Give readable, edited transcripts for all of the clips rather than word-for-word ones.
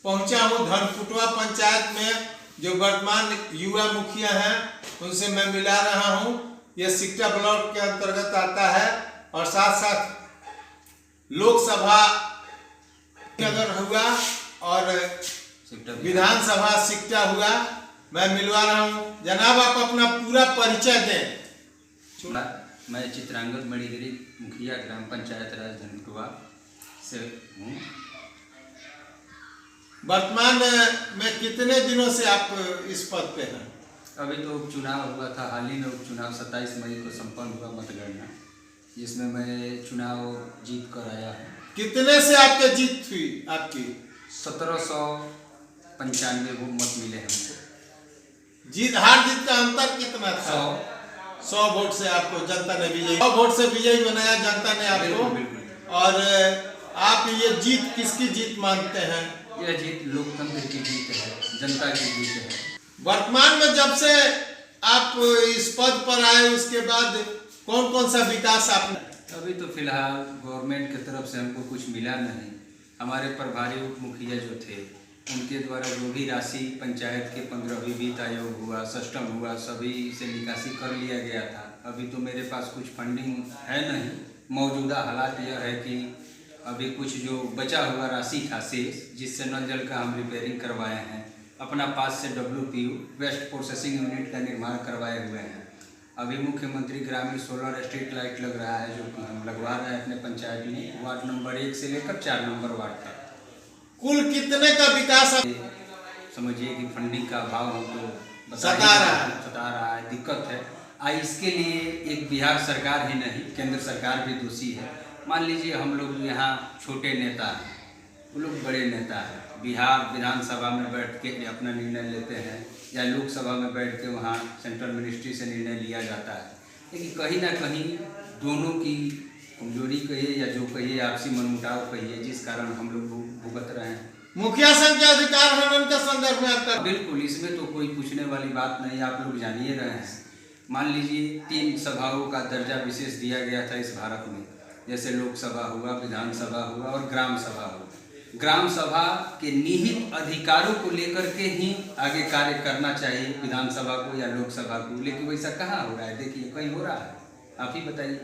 पहुंचा हूं धनकुटवा पंचायत में। जो वर्तमान युवा मुखिया हैं उनसे मैं मिला रहा हूं। यह सिकटा ब्लॉक के अंतर्गत आता है और साथ साथ लोकसभा अगर हुआ और विधानसभा सिकटा हुआ। मैं मिलवा रहा हूं। जनाब आप अपना पूरा परिचय दें। मैं चित्रांगद मणिगिरी मुखिया ग्राम पंचायत राज धनकुटवा से हूँ। वर्तमान में कितने दिनों से आप इस पद पे हैं? अभी तो उपचुनाव हुआ था, हाल ही में उपचुनाव 27 मई को संपन्न हुआ मतगणना, जिसमें मैं चुनाव जीत कर आया हूँ। कितने से आपके जीत हुई आपकी? 1795 मत मिले हमको। हार जीत का अंतर कितना था? 100 वोट से आपको जनता ने विजयी, 100 वोट से विजयी बनाया जनता ने आपको। बिल्कुल। और आप ये जीत किसकी जीत मानते हैं? यह जीत लोकतंत्र की जीत है, जनता की जीत है। वर्तमान में जब से आप इस पद पर आए उसके बाद कौन कौन सा विकास आपने? अभी तो फिलहाल गवर्नमेंट की तरफ से हमको कुछ मिला नहीं। हमारे प्रभारी उप मुखिया जो थे उनके द्वारा जो भी राशि पंचायत के 15वीं वित्त आयोग हुआ, सस्टम हुआ, सभी से निकासी कर लिया गया था। अभी तो मेरे पास कुछ फंडिंग है नहीं। मौजूदा हालात यह है कि अभी कुछ जो बचा हुआ राशि था शेष, जिससे नल जल का हम रिपेयरिंग करवाए हैं। अपना पास से WPU वेस्ट प्रोसेसिंग यूनिट का निर्माण करवाए हुए हैं। अभी मुख्यमंत्री ग्रामीण सोलर स्ट्रीट लाइट लग रहा है, जो कि हम लगवा रहे हैं अपने पंचायत में, वार्ड नंबर 1 से लेकर 4 नंबर वार्ड तक। कुल कितने का विकास? समझिए कि फंडिंग का अभाव हमको सता रहा है, दिक्कत है। इसके लिए एक बिहार सरकार ही नहीं, केंद्र सरकार भी दोषी है। मान लीजिए हम लोग यहाँ छोटे नेता हैं, वो लोग बड़े नेता हैं। बिहार विधानसभा में बैठ के अपना निर्णय लेते हैं या लोकसभा में बैठ के वहाँ सेंट्रल मिनिस्ट्री से निर्णय लिया जाता है। लेकिन कहीं ना कहीं दोनों की कमजोरी कहिए या जो कहिए, आपसी मनमुटाव कहिए, जिस कारण हम लोग भुगत रहे हैं। मुखिया संघ के अधिकार हनन के संदर्भ में आपका? बिल्कुल, इसमें तो कोई पूछने वाली बात नहीं, आप लोग जान ही रहे हैं। मान लीजिए 3 सभाओं का दर्जा विशेष दिया गया था इस भारत में, जैसे लोकसभा हुआ, विधानसभा हुआ और ग्राम सभा हुआ। ग्राम सभा के निहित अधिकारों को लेकर के ही आगे कार्य करना चाहिए विधानसभा को या लोकसभा को, लेकिन वैसा कहाँ हो रहा है? देखिए कहीं हो रहा है, आप ही बताइए।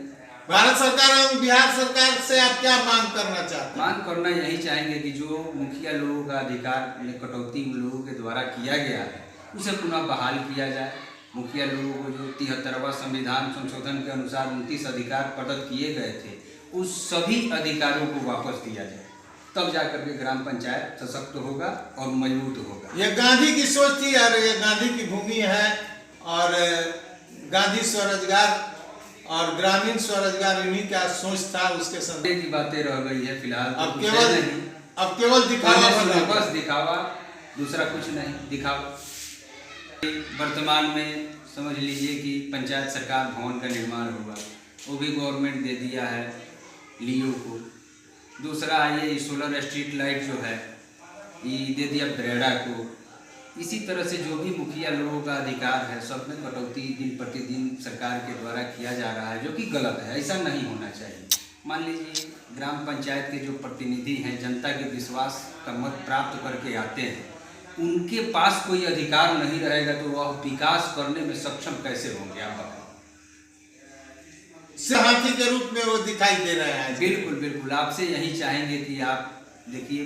भारत सरकार और बिहार सरकार से आप क्या मांग करना चाहते हैं? मांग करना यही चाहेंगे कि जो मुखिया लोगों का अधिकार में कटौती उन लोगों के द्वारा किया गया है उसे पुनः बहाल किया जाए। मुखिया लोगों को जो 73वां संविधान संशोधन के अनुसार 29 अधिकार प्रदत्त किए गए थे, उस सभी अधिकारों को वापस दिया जाए, तब जाकर के ग्राम पंचायत सशक्त होगा और मजबूत होगा। यह गांधी की सोच थी और ये गांधी की भूमि है। और गांधी स्वरोजगार और ग्रामीण स्वरोजगार इन्हीं का सोच था। उसके संदर्भ की बातें रह गई है फिलहाल। अब केवल दिखावा, बस दिखावा, दूसरा कुछ नहीं, दिखावा। वर्तमान में समझ लीजिए कि पंचायत सरकार भवन का निर्माण हुआ, वो भी गवर्नमेंट दे दिया है लियो को। दूसरा ये सोलर स्ट्रीट लाइट जो है ये दे दिया ब्रेडा को। इसी तरह से जो भी मुखिया लोगों का अधिकार है सब में कटौती दिन प्रतिदिन सरकार के द्वारा किया जा रहा है, जो कि गलत है। ऐसा नहीं होना चाहिए। मान लीजिए ग्राम पंचायत के जो प्रतिनिधि हैं, जनता के विश्वास का मत प्राप्त करके आते हैं, उनके पास कोई अधिकार नहीं रहेगा तो वह विकास करने में सक्षम कैसे होंगे? आप बताओ। हाथी के रूप में वो दिखाई दे रहा है। बिल्कुल बिल्कुल, आपसे यही चाहेंगे कि आप देखिए,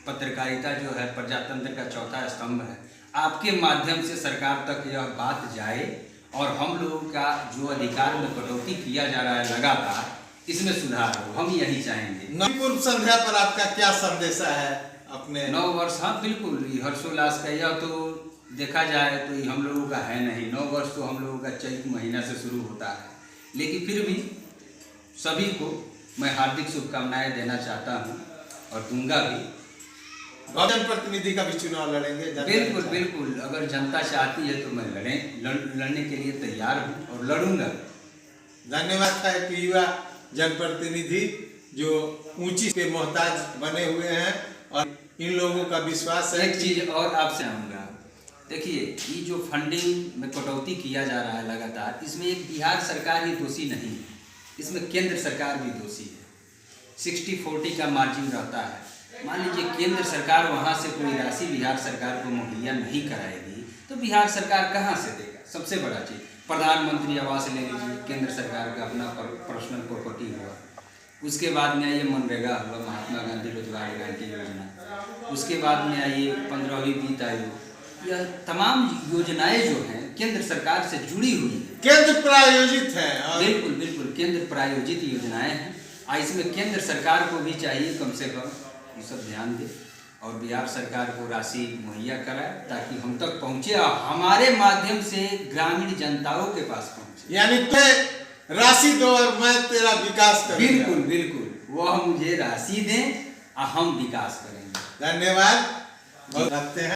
पत्रकारिता जो है प्रजातंत्र का चौथा स्तंभ है। आपके माध्यम से सरकार तक यह बात जाए और हम लोगों का जो अधिकार में कटौती किया जा रहा है लगातार, इसमें सुधार हो, हम यही चाहेंगे। पूर्व संध्या पर आपका क्या संदेश है अपने? 9 वर्ष, हाँ बिल्कुल, हर्षोल्लास का यह तो देखा जाए तो ये हम लोगों का है नहीं। 9 वर्ष तो हम लोगों का चैत महीना से शुरू होता है, लेकिन फिर भी सभी को मैं हार्दिक शुभकामनाएं देना चाहता हूँ और दूंगा भी। जनप्रतिनिधि का भी चुनाव लड़ेंगे? बिल्कुल बिल्कुल, अगर जनता चाहती है तो मैं लड़ने के लिए तैयार हूँ और लड़ूंगा। धन्यवाद था कि युवा जनप्रतिनिधि जो ऊंची के मोहताज बने हुए हैं और इन लोगों का विश्वास है। एक चीज और आपसे आऊँगा, देखिए ये जो फंडिंग में कटौती किया जा रहा है लगातार, इसमें एक बिहार सरकार ही दोषी नहीं है, इसमें केंद्र सरकार भी दोषी है। 60-40 का मार्जिन रहता है। मान लीजिए केंद्र सरकार वहाँ से कोई राशि बिहार सरकार को मुहैया नहीं कराएगी तो बिहार सरकार कहाँ से देगा? सबसे बड़ा चीज़ प्रधानमंत्री आवास ले लीजिए, केंद्र सरकार का अपना पर्सनल प्रॉपर्टी हुआ। उसके बाद में आइए मनरेगा हुआ, महात्मा गांधी रोजगार गारंटी योजना। उसके बाद में आइए 15वीं वित्त आयोग। यह तमाम योजनाएं जो हैं केंद्र सरकार से जुड़ी हुई है, केंद्र प्रायोजित है। बिल्कुल बिल्कुल केंद्र प्रायोजित योजनाएं हैं। इसमें केंद्र सरकार को भी चाहिए कम से कम ये सब ध्यान दे और बिहार सरकार को राशि मुहैया कराए ताकि हम तक पहुँचे और हमारे माध्यम से ग्रामीण जनताओं के पास पहुँचे। यानी तो राशि दो और मैं तेरा विकास करूंगा। बिल्कुल बिल्कुल, वह मुझे राशि दें और हम विकास करेंगे। धन्यवाद। रखते हैं।